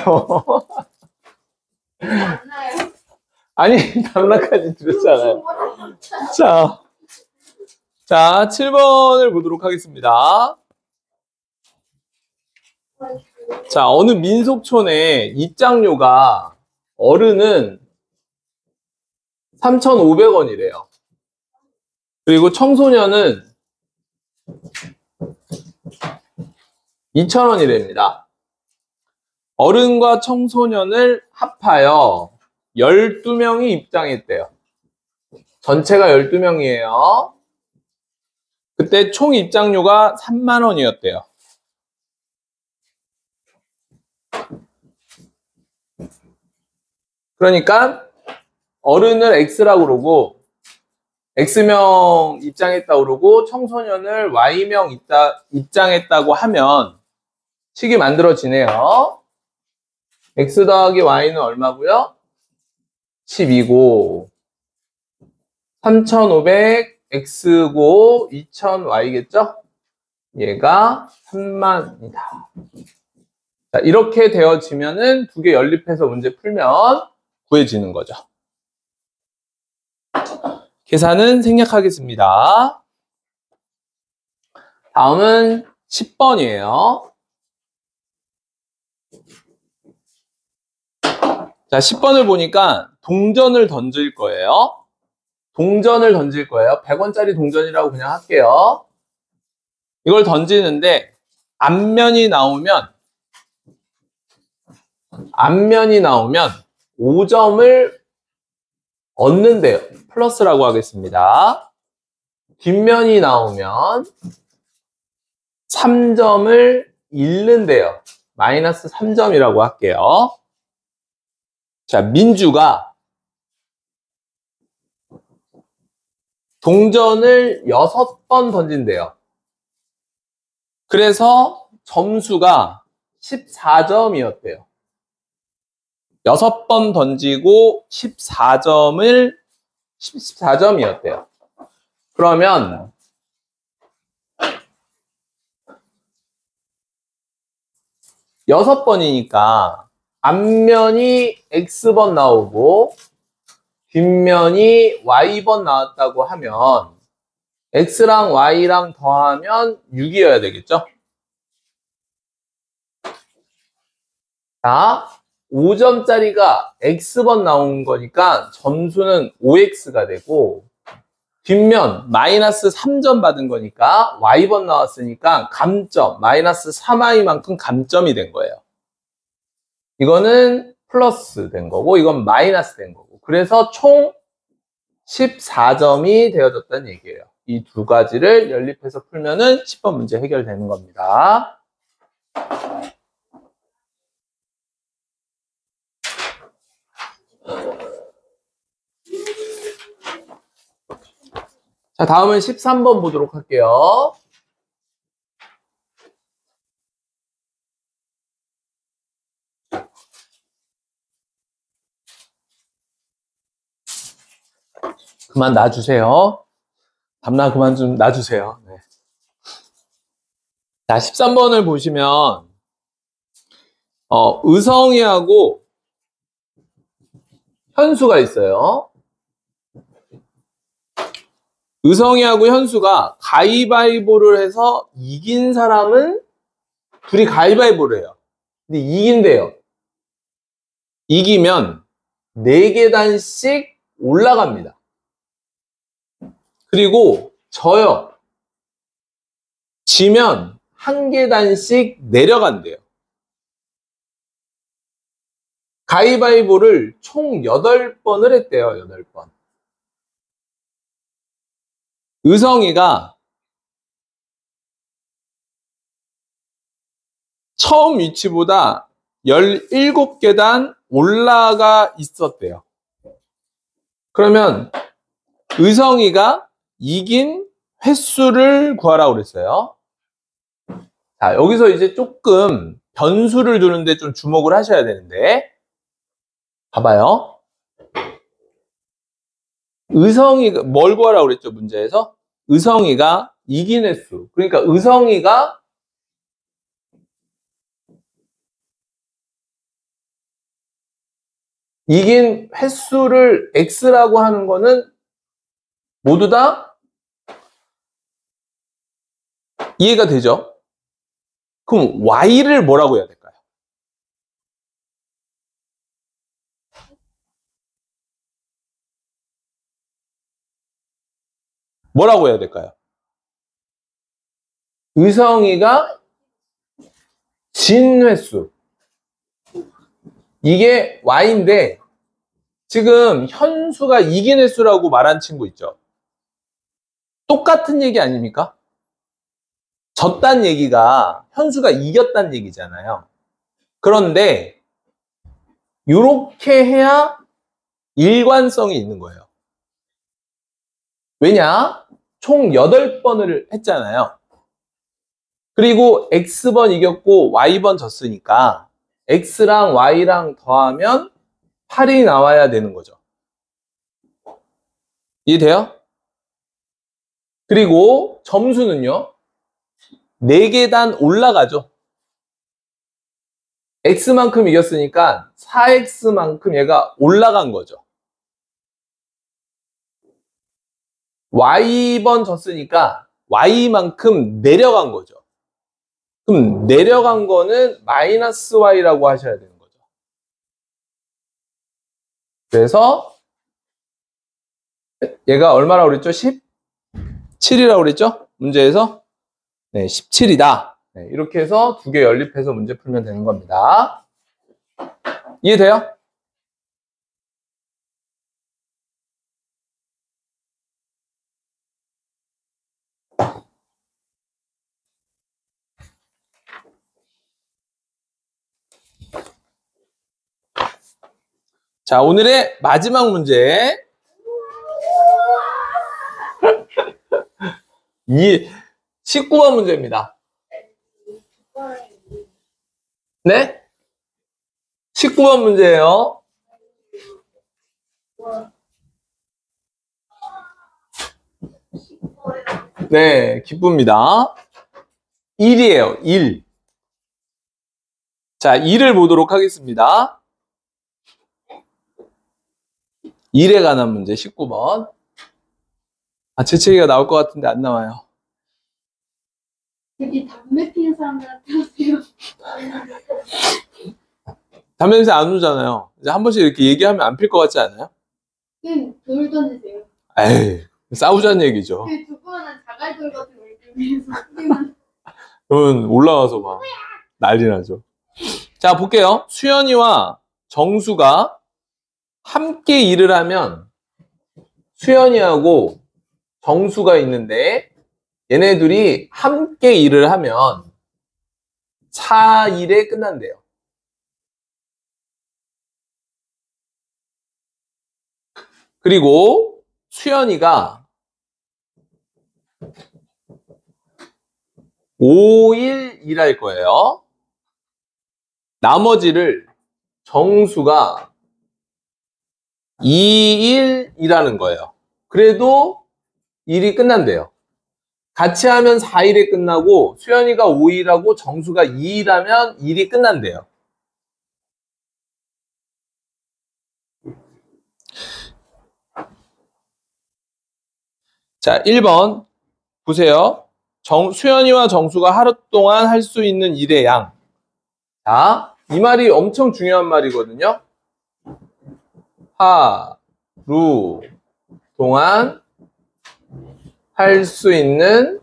맞나요? 아니, 단락까지 드렸잖아요. 자, 7번을 보도록 하겠습니다. 자, 어느 민속촌의 입장료가 어른은 3,500원이래요. 그리고 청소년은 2,000원이랍니다. 어른과 청소년을 합하여 12명이 입장했대요. 전체가 12명이에요. 그때 총 입장료가 3만 원이었대요. 그러니까 어른을 X라고 그러고 X명 입장했다고 그러고 청소년을 Y명 입장했다고 하면 식이 만들어지네요. X 더하기 Y는 얼마고요? 12고 3,500 X고 2,000 Y겠죠? 얘가 3만이다. 자, 이렇게 되어지면은 두 개 연립해서 문제 풀면 구해지는 거죠. 계산은 생략하겠습니다. 다음은 10번이에요. 자, 10번을 보니까 동전을 던질 거예요. 100원짜리 동전이라고 그냥 할게요. 이걸 던지는데 앞면이 나오면 5점을 얻는데요. 플러스라고 하겠습니다. 뒷면이 나오면 3점을 잃는데요. 마이너스 3점이라고 할게요. 자, 민주가 동전을 6번 던진대요. 그래서 점수가 14점이었대요. 6번 던지고 14점이었대요. 그러면 여섯 번이니까 앞면이 X번 나오고 뒷면이 Y번 나왔다고 하면 X랑 Y랑 더하면 6이어야 되겠죠? 자, 5점짜리가 X번 나온 거니까 점수는 5X가 되고 뒷면 마이너스 3점 받은 거니까 Y번 나왔으니까 감점, 마이너스 3Y만큼 감점이 된 거예요. 이거는 플러스 된 거고 이건 마이너스 된 거고 그래서 총 14점이 되어졌다는 얘기예요. 이 두 가지를 연립해서 풀면은 10번 문제 해결되는 겁니다. 자, 다음은 13번 보도록 할게요. 그만 놔주세요. 담나 그만 좀 놔주세요. 네. 자, 13번을 보시면 의성이하고 현수가 있어요. 의성이하고 현수가 가위바위보를 해서 이긴 사람은 둘이 가위바위보를 해요. 근데 이긴대요. 이기면 4계단씩 올라갑니다. 그리고 져요. 지면 1계단씩 내려간대요. 가위바위보를 총 8번을 했대요. 8번. 의성이가 처음 위치보다 17계단 올라가 있었대요. 그러면 의성이가 이긴 횟수를 구하라고 그랬어요. 자, 여기서 이제 조금 변수를 두는데 좀 주목을 하셔야 되는데 봐봐요. 의성이가 뭘 구하라고 그랬죠, 문제에서? 의성이가 이긴 횟수. 그러니까 의성이가 이긴 횟수를 x라고 하는 거는 모두 다 이해가 되죠? 그럼 y를 뭐라고 해야 될까요? 뭐라고 해야 될까요? 의성이가 진 횟수. 이게 y인데 지금 현수가 이긴 횟수라고 말한 친구 있죠? 똑같은 얘기 아닙니까? 졌단 얘기가 현수가 이겼단 얘기잖아요. 그런데 이렇게 해야 일관성이 있는 거예요. 왜냐? 총 8번을 했잖아요. 그리고 X번 이겼고 Y번 졌으니까 X랑 Y랑 더하면 8이 나와야 되는 거죠. 이해돼요? 그리고 점수는요. 4계단 올라가죠. X만큼 이겼으니까 4X만큼 얘가 올라간 거죠. Y번 졌으니까 Y만큼 내려간 거죠. 그럼 내려간 거는 마이너스 Y라고 하셔야 되는 거죠. 그래서 얘가 얼마라고 그랬죠? 17이라고 그랬죠? 문제에서 네, 17이다. 네, 이렇게 해서 두 개 연립해서 문제 풀면 되는 겁니다. 이해돼요? 자, 오늘의 마지막 문제. 19번 문제입니다. 네? 19번 문제예요. 네, 기쁩니다. 1이에요, 1. 자, 2를 보도록 하겠습니다. 1에 관한 문제 19번. 아, 재채기가 나올 것 같은데 안 나와요. 여기 담배 피는 사람들한테 하세요. 담배 냄새 안 오잖아요. 이제 한 번씩 이렇게 얘기하면 안 필 것 같지 않아요? 돌 던지세요. 에이, 싸우자는 얘기죠. 그 두꺼운 자갈돌 같은 걸 위해서 뿌리면 그러면 올라와서 막 난리 나죠. 자, 볼게요. 수연이와 정수가 함께 일을 하면 수연이하고 정수가 있는데 얘네 둘이 함께 일을 하면 4일에 끝난대요. 그리고 수연이가 5일 일할 거예요. 나머지를 정수가 2일 일하는 거예요. 그래도 일이 끝난대요. 같이 하면 4일에 끝나고 수연이가 5일하고 정수가 2일하면 일이 끝난대요. 자, 1번 보세요. 수연이와 정수가 하루 동안 할 수 있는 일의 양. 자, 이 말이 엄청 중요한 말이거든요. 하루 동안 할 수 있는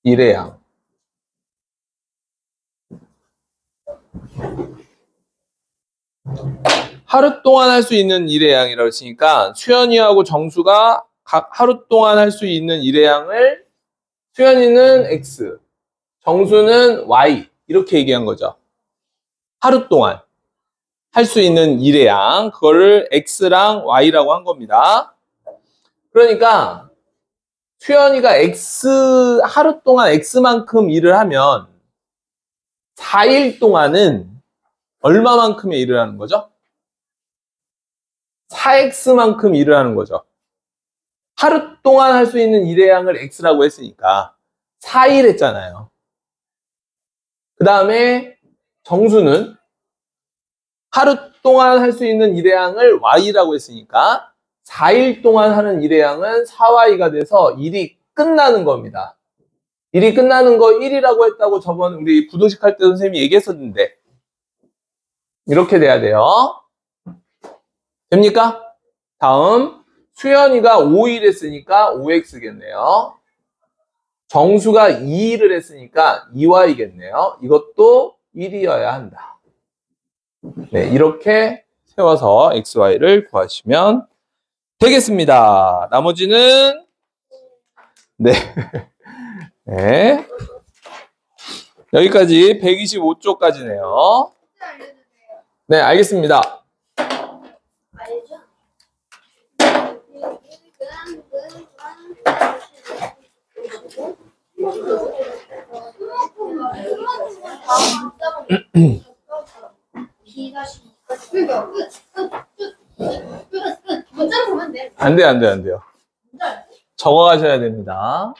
일의 양. 하루 동안 할 수 있는 일의 양이라고 했으니까 수연이하고 정수가 각 하루 동안 할 수 있는 일의 양을 수연이는 X, 정수는 Y 이렇게 얘기한 거죠. 하루 동안 할 수 있는 일의 양, 그거를 X랑 Y라고 한 겁니다. 그러니까 수연이가 하루 동안 X만큼 일을 하면 4일 동안은 얼마만큼의 일을 하는 거죠? 4x만큼 일을 하는 거죠. 하루 동안 할 수 있는 일의 양을 x라고 했으니까 4일 했잖아요. 그 다음에 정수는 하루 동안 할 수 있는 일의 양을 y라고 했으니까 4일 동안 하는 일의 양은 4y가 돼서 일이 끝나는 겁니다. 일이 끝나는 거 1이라고 했다고 저번 우리 부등식 할 때 선생님이 얘기했었는데 이렇게 돼야 돼요. 됩니까? 다음 수연이가 5일 했으니까 5x겠네요. 정수가 2일을 했으니까 2y겠네요. 이것도 1이어야 한다. 네, 이렇게 세워서 xy를 구하시면 되겠습니다. 나머지는 네. 네. 여기까지 125쪽까지네요. 네, 알겠습니다. 알죠? 문자로 보면 돼. 안 돼요. 적어가셔야 됩니다.